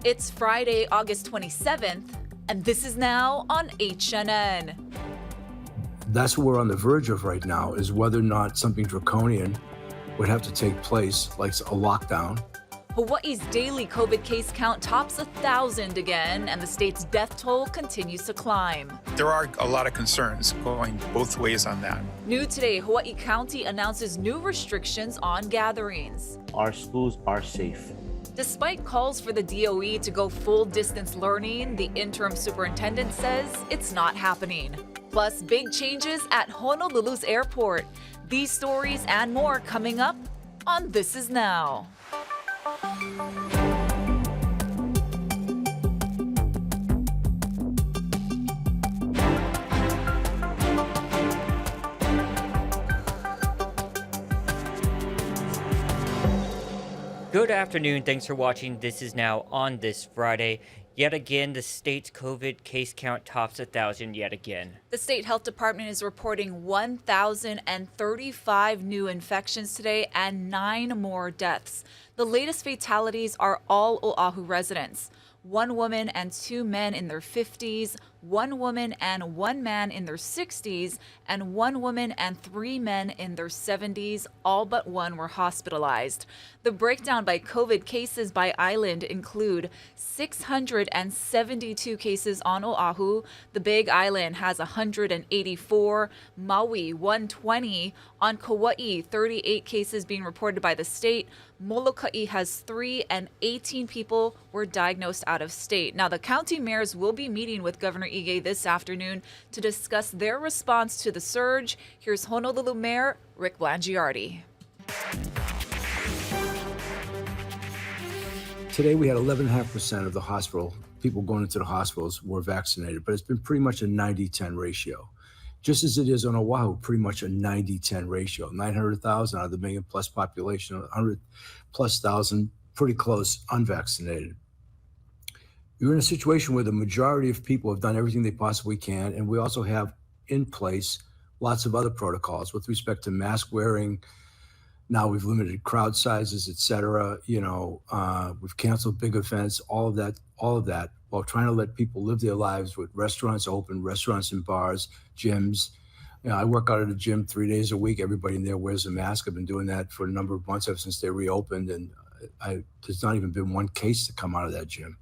It's Friday, August 27th, and this is now on HNN. That's what we're on the verge of right now, is whether or not something draconian would have to take place, like a lockdown. Hawaii's daily COVID case count tops 1,000 again, and the state's death toll continues to climb. There are a lot of concerns going both ways on that. New today, Hawaii County announces new restrictions on gatherings. Our schools are safe. Despite calls for the DOE to go full distance learning, the interim superintendent says it's not happening. Plus, big changes at Honolulu's airport. These stories and more coming up on This Is Now. Good afternoon. Thanks for watching. This is now on this Friday. Yet again, the state's COVID case count tops 1,000 yet again. The state health department is reporting 1,035 new infections today and 9 more deaths. The latest fatalities are all Oahu residents. 1 woman and 2 men in their 50s, 1 woman and 1 man in their 60s, and 1 woman and 3 men in their 70s. All but 1 were hospitalized. The breakdown by COVID cases by island include 672 cases on Oahu. The Big Island has 184, Maui 120. On Kauai, 38 cases being reported by the state. Molokai has 3 and 18 people were diagnosed out of state. Now, the county mayors will be meeting with Governor Ige this afternoon to discuss their response to the surge. Here's Honolulu Mayor Rick Blangiardi. Today we had 11.5% of the hospital, people going into the hospitals were vaccinated, but it's been pretty much a 90-10 ratio. Just as it is on Oahu, pretty much a 90-10 ratio. 900,000 out of the million-plus population, 100+ thousand, pretty close, unvaccinated. You're in a situation where the majority of people have done everything they possibly can, and we also have in place lots of other protocols with respect to mask wearing. Now we've limited crowd sizes, et cetera. We've canceled big events, all of that, while trying to let people live their lives with restaurants open, restaurants and bars, gyms. I work out at a gym 3 days a week. Everybody in there wears a mask. I've been doing that for a number of months ever since they reopened, and there's not even been 1 case to come out of that gym.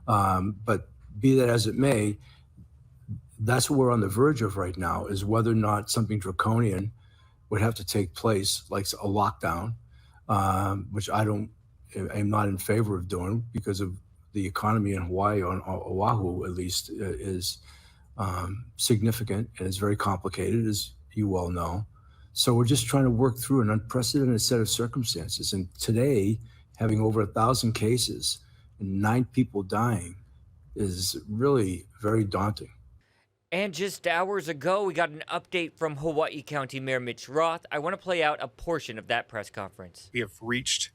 But be that as it may, that's what we're on the verge of right now, is whether or not something draconian would have to take place, like a lockdown, which I'm not in favor of doing because of the economy in Hawaii, on Oahu at least, is significant and it's very complicated, as you well know. So we're just trying to work through an unprecedented set of circumstances. And today, having over 1,000 cases and 9 people dying is really very daunting. And just hours ago, we got an update from Hawaii County Mayor Mitch Roth. I want to play out a portion of that press conference. We have reached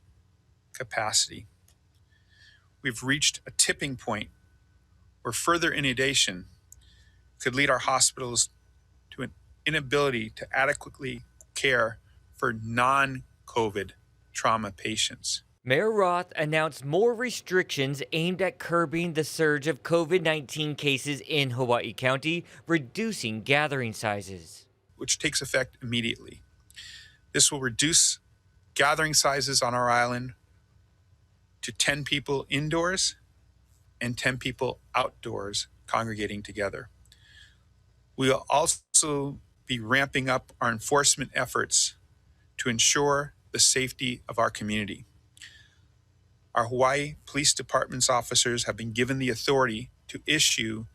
capacity. We've reached a tipping point where further inundation could lead our hospitals to an inability to adequately care for non-COVID trauma patients. Mayor Roth announced more restrictions aimed at curbing the surge of COVID-19 cases in Hawaii County, reducing gathering sizes. Which takes effect immediately. This will reduce gathering sizes on our island to 10 people indoors and 10 people outdoors congregating together. We will also be ramping up our enforcement efforts to ensure the safety of our community. Our Hawaii Police Department's officers have been given the authority to issue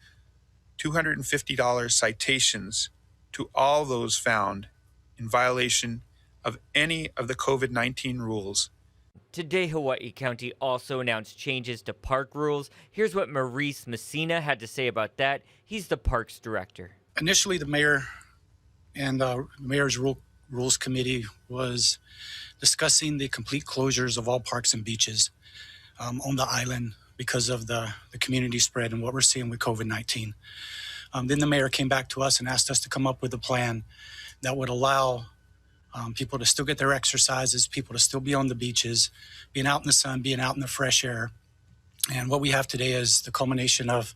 $250 citations to all those found in violation of any of the COVID-19 rules. Today, Hawaii County also announced changes to park rules. Here's what Maurice Messina had to say about that. He's the parks director. Initially, the mayor and the mayor's rules committee was discussing the complete closures of all parks and beaches on the island because of the community spread and what we're seeing with COVID-19. Then the mayor came back to us and asked us to come up with a plan that would allow people to still get their exercises, people to still be on the beaches, being out in the sun, being out in the fresh air, And what we have today is the culmination of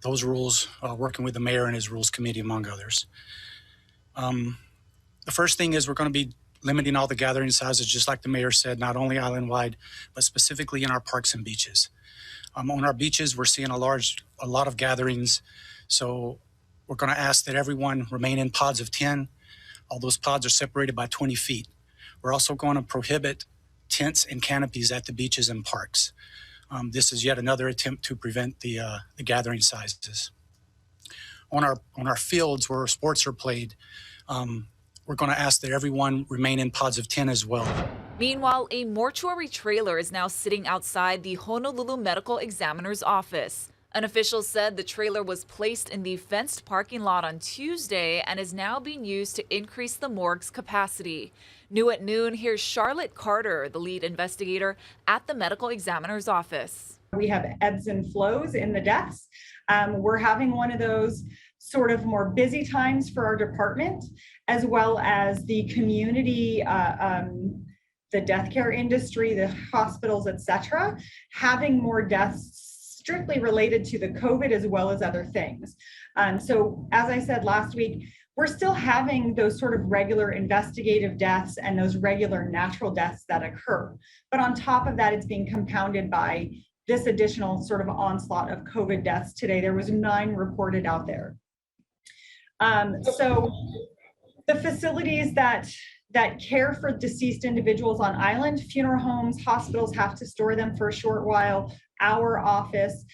those rules, working with the mayor and his rules committee, among others. The first thing is we're going to be limiting all the gathering sizes, just like the mayor said, not only island-wide, but specifically in our parks and beaches. On our beaches, we're seeing a lot of gatherings. So we're going to ask that everyone remain in pods of 10. All those pods are separated by 20 feet. We're also going to prohibit tents and canopies at the beaches and parks. This is yet another attempt to prevent the gathering sizes. On our fields where sports are played, we're going to ask that everyone remain in pods of 10 as well. Meanwhile, a mortuary trailer is now sitting outside the Honolulu Medical Examiner's office. An official said the trailer was placed in the fenced parking lot on Tuesday and is now being used to increase the morgue's capacity. New at noon, here's Charlotte Carter, the lead investigator at the medical examiner's office. We have ebbs and flows in the deaths. We're having one of those sort of more busy times for our department, as well as the community, the death care industry, the hospitals, etc., having more deaths strictly related to the COVID as well as other things. So as I said last week, we're still having those sort of regular investigative deaths and those regular natural deaths that occur. But on top of that, it's being compounded by this additional sort of onslaught of COVID deaths today. There was 9 reported out there. So the facilities that care for deceased individuals on island, funeral homes, hospitals have to store them for a short while. Our office,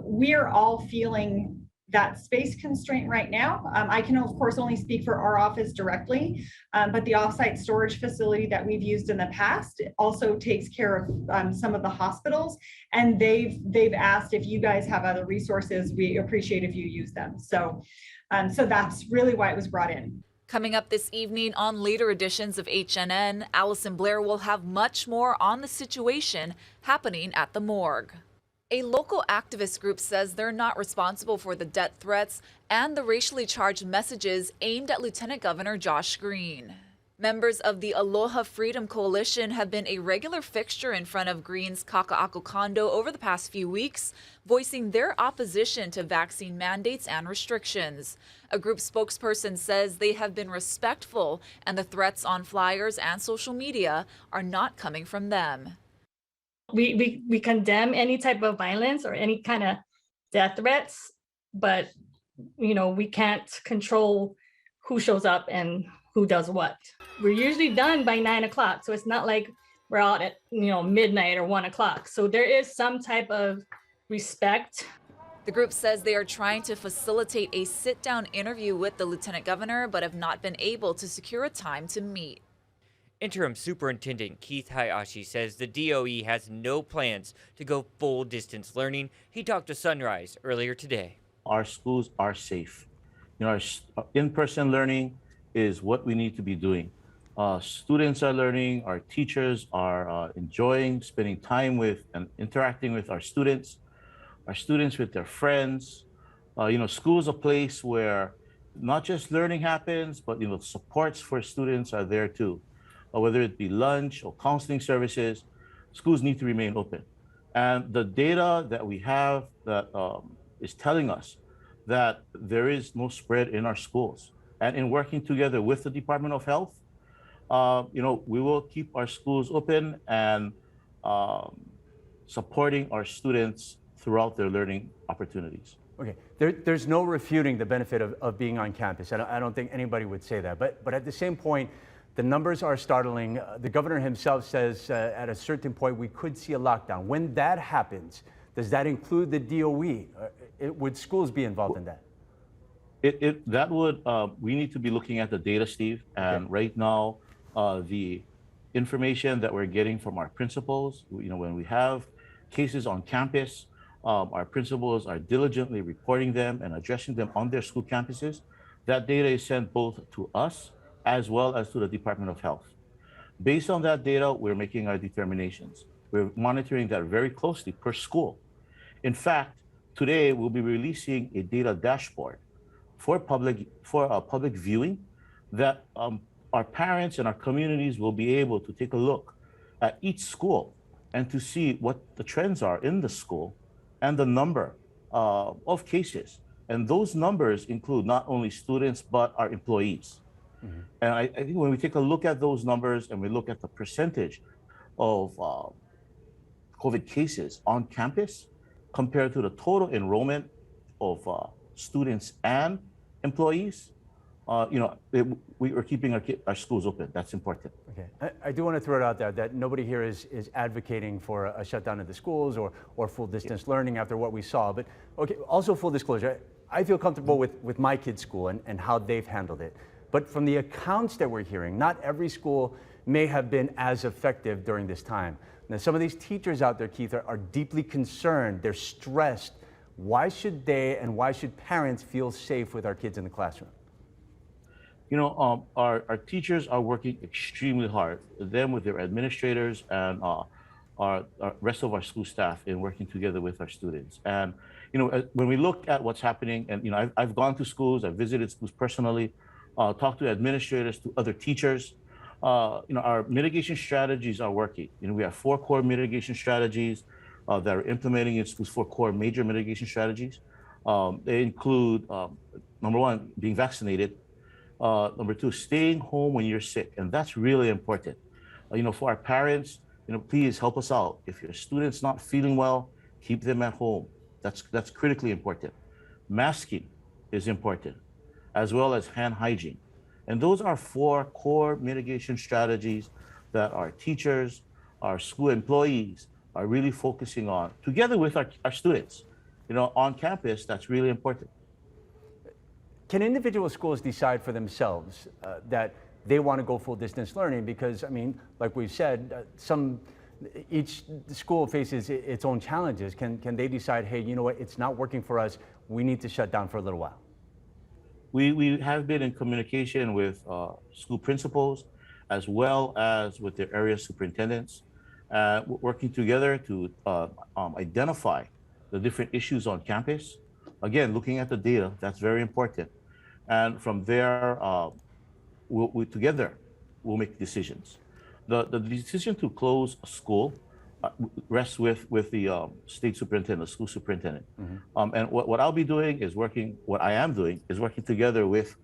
we are all feeling that space constraint right now. I can of course only speak for our office directly, but the offsite storage facility that we've used in the past also takes care of some of the hospitals, and they've asked if you guys have other resources, we appreciate if you use them. So that's really why it was brought in. Coming up this evening on later editions of HNN, Allison Blair will have much more on the situation happening at the morgue. A local activist group says they're not responsible for the death threats and the racially charged messages aimed at Lieutenant Governor Josh Green. Members of the Aloha Freedom Coalition have been a regular fixture in front of Green's Kaka'ako condo over the past few weeks, voicing their opposition to vaccine mandates and restrictions. A group spokesperson says they have been respectful and the threats on flyers and social media are not coming from them. We condemn any type of violence or any kind of death threats, but we can't control who shows up and who does what. We're usually done by 9 o'clock, so it's not like we're out at midnight or 1 o'clock. So there is some type of respect. The group says they are trying to facilitate a sit-down interview with the Lieutenant Governor, but have not been able to secure a time to meet. Interim Superintendent Keith Hayashi says the DOE has no plans to go full distance learning. He talked to Sunrise earlier today. Our schools are safe. Our in-person learning is what we need to be doing. Students are learning, our teachers are enjoying spending time with and interacting with our students with their friends. School is a place where not just learning happens, but supports for students are there too. Whether it be lunch or counseling services, schools need to remain open. And the data that we have that is telling us that there is no spread in our schools. And in working together with the Department of Health, we will keep our schools open and supporting our students throughout their learning opportunities. Okay, there's no refuting the benefit of being on campus. I don't think anybody would say that. But at the same point, the numbers are startling. The governor himself says at a certain point we could see a lockdown. When that happens, does that include the DOE? Would schools be involved in that? That would, we need to be looking at the data, Steve. And okay. Right now, the information that we're getting from our principals, when we have cases on campus, our principals are diligently reporting them and addressing them on their school campuses. That data is sent both to us as well as to the Department of Health. Based on that data, we're making our determinations. We're monitoring that very closely per school. In fact, today we'll be releasing a data dashboard for public viewing that our parents and our communities will be able to take a look at each school and to see what the trends are in the school and the number of cases. And those numbers include not only students, but our employees. And I think when we take a look at those numbers and we look at the percentage of COVID cases on campus compared to the total enrollment of students and employees, we are keeping our schools open. That's important. Okay, I do want to throw it out there that nobody here is advocating for a shutdown of the schools or full distance learning after what we saw. But okay, also full disclosure, I feel comfortable with my kids' school and how they've handled it. But from the accounts that we're hearing, not every school may have been as effective during this time. Now, some of these teachers out there, Keith, are deeply concerned. They're stressed. Why should they and why should parents feel safe with our kids in the classroom? Our teachers are working extremely hard, them with their administrators and our rest of our school staff in working together with our students. And, when we look at what's happening, and, I've gone to schools, I've visited schools personally, talked to administrators, to other teachers, our mitigation strategies are working. We have 4 core mitigation strategies that are implementing in schools, 4 core major mitigation strategies. They include, number 1, being vaccinated. Number 2, staying home when you're sick. And that's really important. For our parents, please help us out. If your student's not feeling well, keep them at home. That's critically important. Masking is important, as well as hand hygiene. And those are 4 core mitigation strategies that our teachers, our school employees are really focusing on, together with our students. On campus, that's really important. Can individual schools decide for themselves that they want to go full distance learning? Because, like we've said, each school faces its own challenges. Can they decide, hey, you know what, it's not working for us, we need to shut down for a little while? We have been in communication with school principals, as well as with their area superintendents, working together to identify the different issues on campus. Again, looking at the data, that's very important. And from there, we together will make decisions. The decision to close a school rests with the state superintendent, the school superintendent. And what I'll be doing is working together with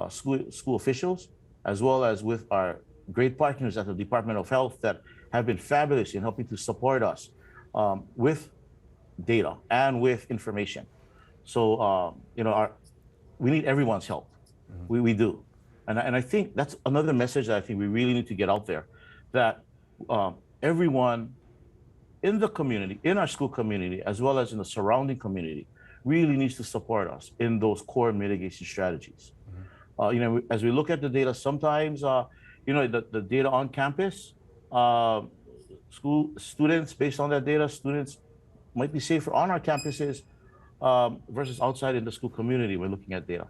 school officials, as well as with our great partners at the Department of Health that have been fabulous in helping to support us with data and with information. So, we need everyone's help. We do. And I think that's another message that I think we really need to get out there, that everyone in the community, in our school community, as well as in the surrounding community, really needs to support us in those core mitigation strategies. As we look at the data, sometimes, the data on campus, school students, based on that data, students might be safer on our campuses versus outside in the school community. We're looking at data.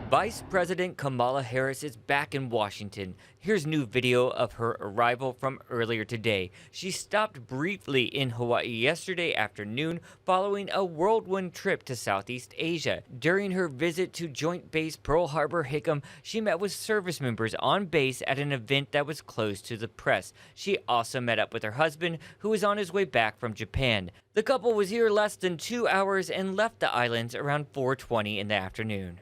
Vice President Kamala Harris is back in Washington. Here's new video of her arrival from earlier today. She stopped briefly in Hawaii yesterday afternoon following a whirlwind trip to Southeast Asia. During her visit to Joint Base Pearl Harbor Hickam, she met with service members on base at an event that was closed to the press. She also met up with her husband, who was on his way back from Japan. The couple was here less than 2 hours and left the islands around 4:20 in the afternoon.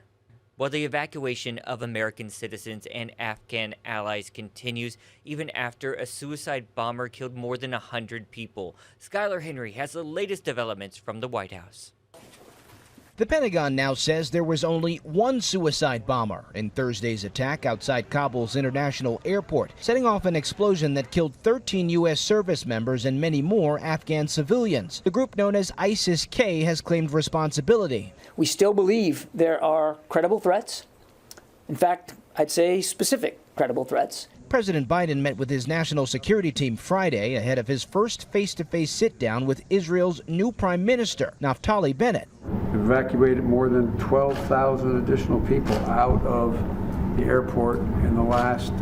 While the evacuation of American citizens and Afghan allies continues, even after a suicide bomber killed more than 100 people, Skylar Henry has the latest developments from the White House. The Pentagon now says there was only one suicide bomber in Thursday's attack outside Kabul's international airport, setting off an explosion that killed 13 U.S. service members and many more Afghan civilians. The group known as ISIS-K has claimed responsibility. We still believe there are credible threats. In fact, I'd say specific credible threats. President Biden met with his national security team Friday ahead of his first face-to-face sit-down with Israel's new prime minister, Naftali Bennett. We've evacuated more than 12,000 additional people out of the airport in the last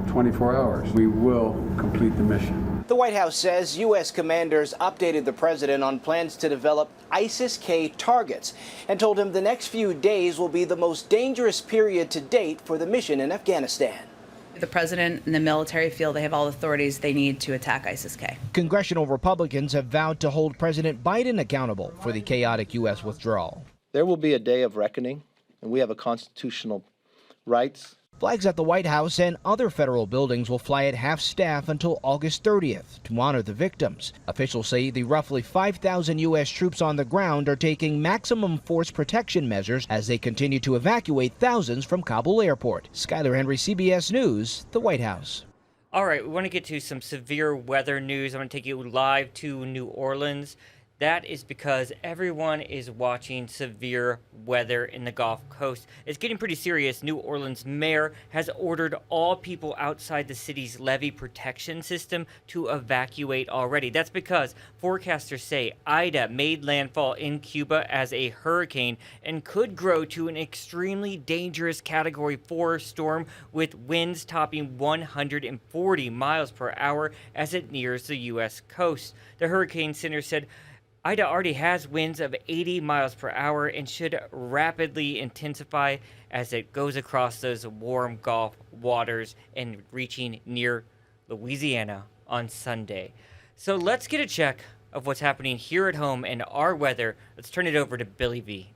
24 hours. We will complete the mission. The White House says U.S. commanders updated the president on plans to develop ISIS-K targets and told him the next few days will be the most dangerous period to date for the mission in Afghanistan. The president and the military feel they have all the authorities they need to attack ISIS-K. Congressional Republicans have vowed to hold President Biden accountable for the chaotic U.S. withdrawal. There will be a day of reckoning, and we have a constitutional rights. Flags at the White House and other federal buildings will fly at half-staff until August 30th to honor the victims. Officials say the roughly 5,000 U.S. troops on the ground are taking maximum force protection measures as they continue to evacuate thousands from Kabul airport. Skyler Henry, CBS News, the White House. All right, we want to get to some severe weather news. I'm going to take you live to New Orleans. That is because everyone is watching severe weather in the Gulf Coast. It's getting pretty serious. New Orleans mayor has ordered all people outside the city's levee protection system to evacuate already. That's because forecasters say Ida made landfall in Cuba as a hurricane and could grow to an extremely dangerous Category 4 storm with winds topping 140 miles per hour as it nears the U.S. coast. The Hurricane Center said Ida already has winds of 80 miles per hour and should rapidly intensify as it goes across those warm Gulf waters and reaching near Louisiana on Sunday. So let's get a check of what's happening here at home and our weather. Let's turn it over to Billy V.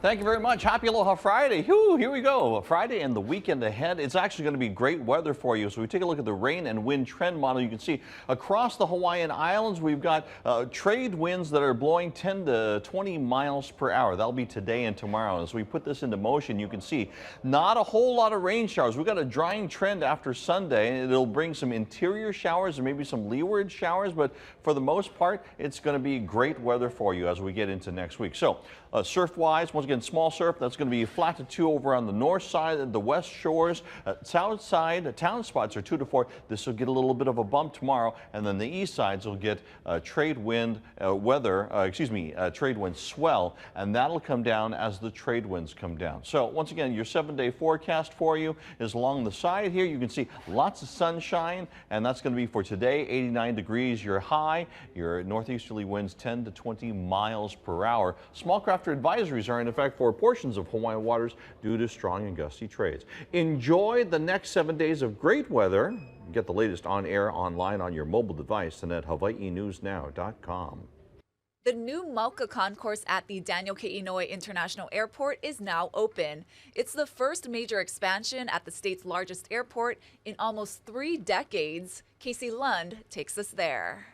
Thank you very much. Happy Aloha Friday. Whew, here we go. Friday and the weekend ahead. It's actually going to be great weather for you. So we take a look at the rain and wind trend model. You can see across the Hawaiian Islands, we've got trade winds that are blowing 10 to 20 miles per hour. That'll be today and tomorrow. As we put this into motion, you can see not a whole lot of rain showers. We've got a drying trend after Sunday. It'll bring some interior showers and maybe some leeward showers. But for the most part, it's going to be great weather for you as we get into next week. So surf-wise, once again, small surf, that's going to be flat to 2 over on the north side and the west shores. South side, town spots are 2 to 4. This will get a little bit of a bump tomorrow, and then the east sides will get trade wind trade wind swell, and that'll come down as the trade winds come down. So once again, your 7-day forecast for you is along the side here. You can see lots of sunshine, and that's going to be for today, 89 degrees your high. Your northeasterly winds 10 to 20 miles per hour. Small craft advisories are in effect for portions of Hawaiian waters due to strong and gusty trades. Enjoy the next 7 days of great weather. Get the latest on air online on your mobile device and at hawaiinewsnow.com. The new Mauka concourse at the Daniel K. Inouye International Airport is now open. It's the first major expansion at the state's largest airport in almost 3 decades. Casey Lund takes us there.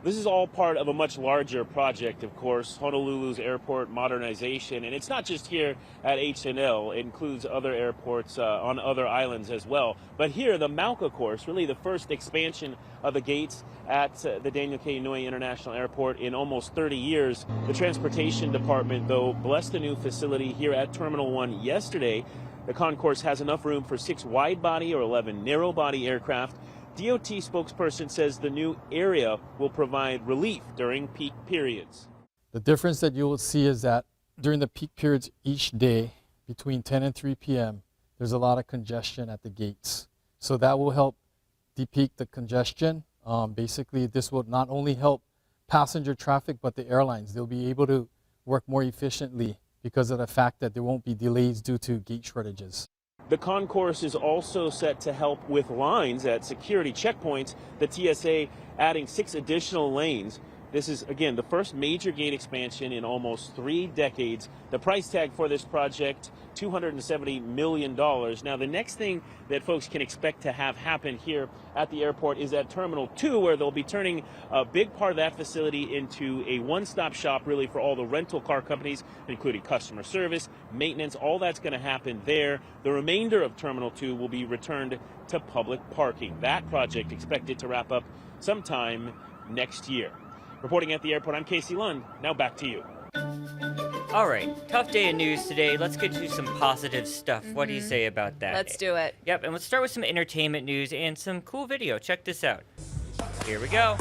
This is all part of a much larger project, of course, Honolulu's airport modernization. And it's not just here at HNL. It includes other airports on other islands as well. But here, the Mauka course, really the first expansion of the gates at the Daniel K. Inouye International Airport in almost 30 years. The Transportation Department, though, blessed the new facility here at Terminal 1 yesterday. The concourse has enough room for 6 wide-body or 11 narrow-body aircraft. DOT spokesperson says the new area will provide relief during peak periods. The difference that you will see is that during the peak periods each day, between 10 and 3 p.m., there's a lot of congestion at the gates. So that will help de-peak the congestion. Basically, this will not only help passenger traffic, but the airlines. They'll be able to work more efficiently because of the fact that there won't be delays due to gate shortages. The concourse is also set to help with lines at security checkpoints, the TSA adding 6 additional lanes. This is, again, the first major gate expansion in almost 3 decades. The price tag for this project, $270 million. Now, the next thing that folks can expect to have happen here at the airport is at Terminal 2, where they'll be turning a big part of that facility into a one-stop shop, really, for all the rental car companies, including customer service, maintenance. All that's going to happen there. The remainder of Terminal 2 will be returned to public parking. That project expected to wrap up sometime next year. Reporting at the airport, I'm Casey Lund. Now back to you. All right, tough day of news today. Let's get to some positive stuff. What do you say about that? Let's do it. Yep, and let's start with some entertainment news and some cool video. Check this out. Here we go.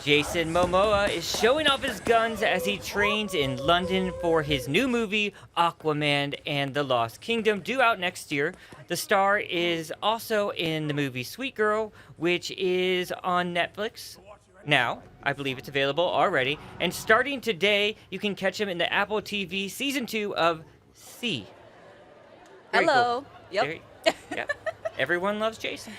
Jason Momoa is showing off his guns as he trains in London for his new movie, Aquaman and the Lost Kingdom, due out next year. The star is also in the movie Sweet Girl, which is on Netflix. Now, I believe it's available already. And starting today, you can catch him in the Apple TV Season 2 of C. Very Hello. cool. Yep. Yep. Everyone loves Jason.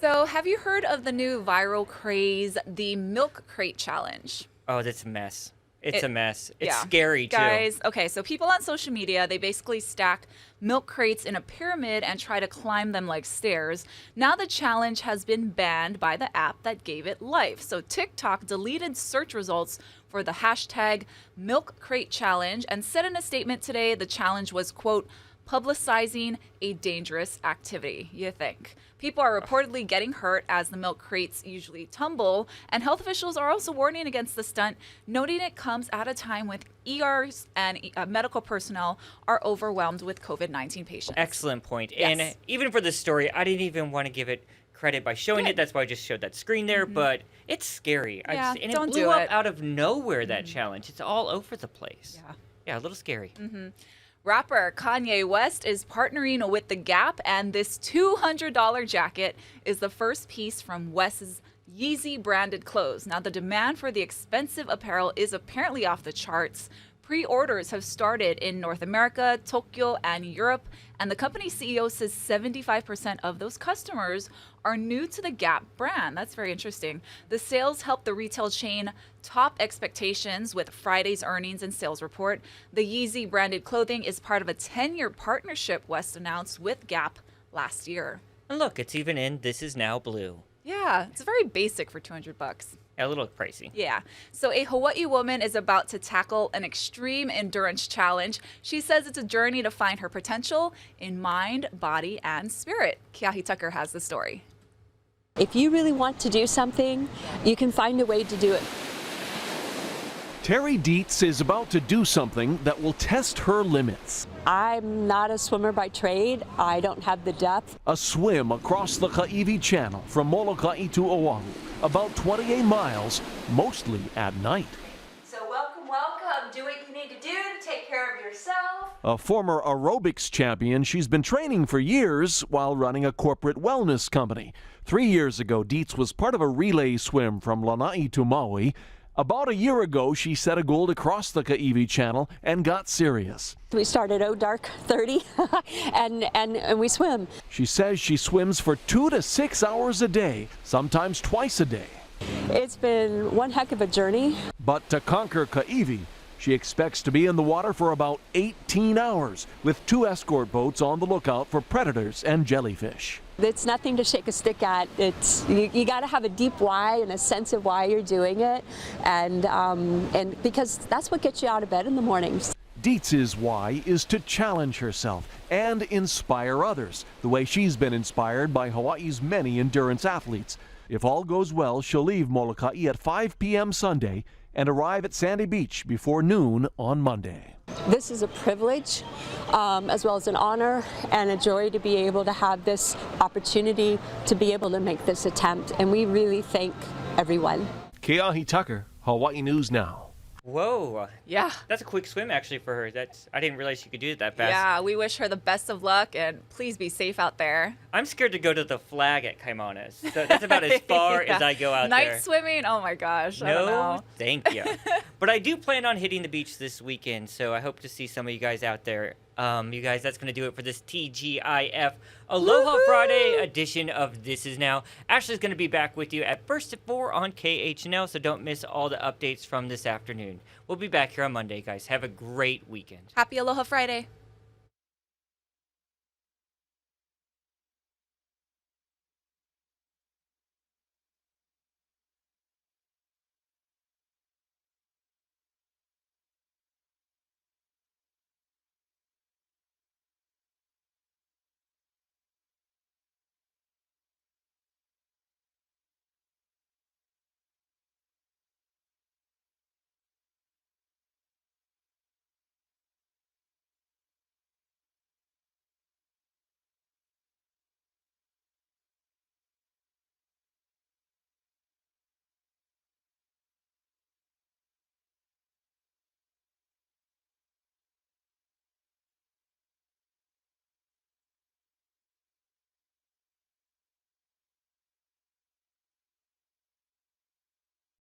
So, have you heard of the new viral craze, the Milk Crate Challenge? Oh, that's a mess. It's a mess. It's Yeah. scary, too. Guys, okay, so people on social media, they basically stack milk crates in a pyramid and try to climb them like stairs. Now the challenge has been banned by the app that gave it life. So TikTok deleted search results for the hashtag Milk Crate Challenge and said in a statement today the challenge was, quote, publicizing a dangerous activity. You think? People are reportedly getting hurt as the milk crates usually tumble, and health officials are also warning against the stunt, noting it comes at a time when ERs and medical personnel are overwhelmed with COVID-19 patients. Excellent point. Yes. And even for this story, I didn't even want to give it credit by showing it. That's why I just showed that screen there, but it's scary. Yeah, and don't it blew do up it. out of nowhere, that challenge. It's all over the place. Yeah, a little scary. Rapper Kanye West is partnering with The Gap, and this $200 jacket is the first piece from West's Yeezy branded clothes. Now, the demand for the expensive apparel is apparently off the charts. Pre-orders have started in North America, Tokyo, and Europe, and the company CEO says 75% of those customers are new to the Gap brand. That's very interesting. The sales helped the retail chain top expectations with Friday's earnings and sales report. The Yeezy branded clothing is part of a 10-year partnership West announced with Gap last year. And look, it's even in This Is Now Blue. Yeah, it's very basic for $200. A little pricey. Yeah. So a Hawaii woman is about to tackle an extreme endurance challenge. She says it's a journey to find her potential in mind, body, and spirit. Keahi Tucker has the story. If you really want to do something, you can find a way to do it. Terry Dietz is about to do something that will test her limits. I'm not a swimmer by trade. I don't have the depth. A swim across the Kaiwi Channel from Molokai to Oahu, about 28 miles, mostly at night. So welcome, welcome. Do what you need to do to take care of yourself. A former aerobics champion, she's been training for years while running a corporate wellness company. 3 years ago, Dietz was part of a relay swim from Lanai to Maui. About a year ago, she set a goal to cross the Kaiwi Channel and got serious. We started dark 30 and we swim. She says she swims for 2 to 6 hours a day, sometimes twice a day. It's been one heck of a journey. But to conquer Kaiwi, she expects to be in the water for about 18 hours, with 2 escort boats on the lookout for predators and jellyfish. It's nothing to shake a stick at. It's you got to have a deep why and a sense of why you're doing it, and because that's what gets you out of bed in the mornings. Dietz's why is to challenge herself and inspire others, the way she's been inspired by Hawaii's many endurance athletes. If all goes well, she'll leave Molokai at 5 p.m. Sunday and arrive at Sandy Beach before noon on Monday. This is a privilege, as well as an honor and a joy to be able to have this opportunity to be able to make this attempt, and we really thank everyone. Keahi Tucker, Hawaii News Now. Whoa. Yeah. That's a quick swim, actually, for her. I didn't realize she could do it that fast. Yeah, we wish her the best of luck, and please be safe out there. I'm scared to go to the flag at Kaimonas. So that's about as far as I go out Night there. swimming? Oh my gosh. I don't No, know. thank you. But I do plan on hitting the beach this weekend, so I hope to see some of you guys out there. You guys, that's going to do it for this TGIF Aloha Friday edition of This Is Now. Ashley's going to be back with you at first at 4 on KHNL, so don't miss all the updates from this afternoon. We'll be back here on Monday, guys. Have a great weekend. Happy Aloha Friday.